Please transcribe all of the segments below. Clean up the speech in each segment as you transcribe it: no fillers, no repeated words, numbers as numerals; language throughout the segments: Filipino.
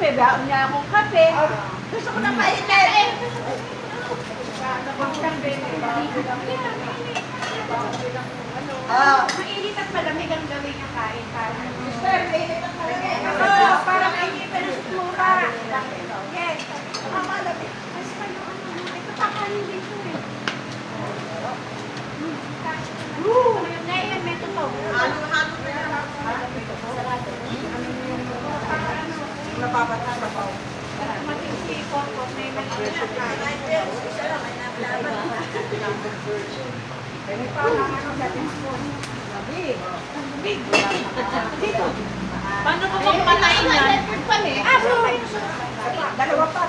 may baon niya akong kape. Gusto ko na mainit. Mainit at malamig ang gawin niya kain para. Mister, mainit at malamig. Oo, para mainit na ng sutura. Yes. Malamig. Ito kakanin dito eh. Ngayon, may totoo. Halo-halo na lang. Sarado. Napapatay na pa. Matisipon ko, may isa lang, may nablaban. May parang ano sa tinsipon. Big. Big. Dito. Paano ko bang patayin yan? Sorry. Dalawa pa.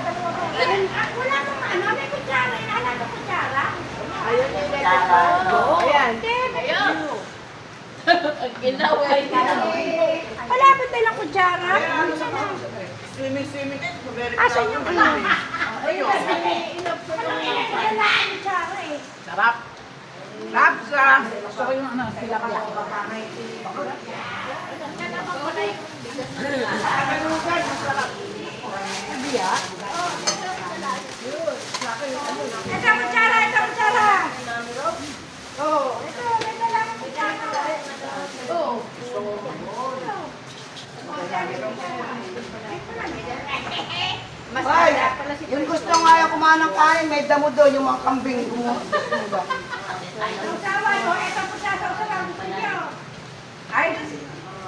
Wala nang ano, may kutsara. Inala ka kutsara. Ayun yung kutsara. Ayan. Ayun. Ang ginaway. Wala ba talang kutsara? Swimming. Asan yung ano? Ayun. Sarap. Lapsa. Gusto ko yung ano, sila ka lang. Kagalugan, masarap. Sabiya? Ito kutsara. Oh, ito, may dalang kutsara. Oh. Ay, yung gusto nga yung kumain ng kain, may damo doon, yung mga kambing. Usawa mo, ito po siya sa usawa, gusto niyo.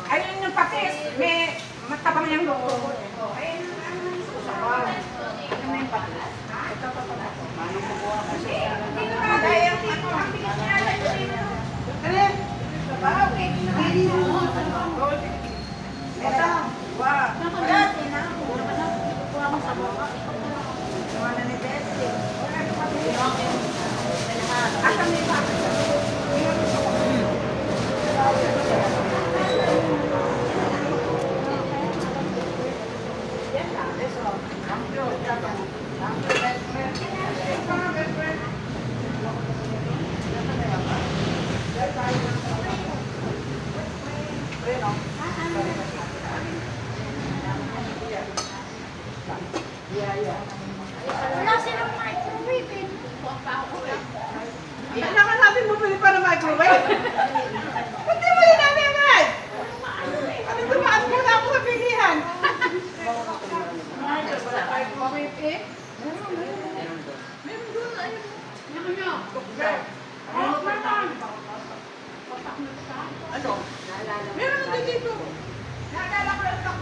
Ayun yung patis, may matabang yung loob. Ayun ang usawa. Ano na yung patis? Ito pa pala. Dito na, dahil dito, ang bilis niya, dito. Ano? Sabaw, ito. Wow. Wala silang microwave eh. Kailangan natin bumili para microwave.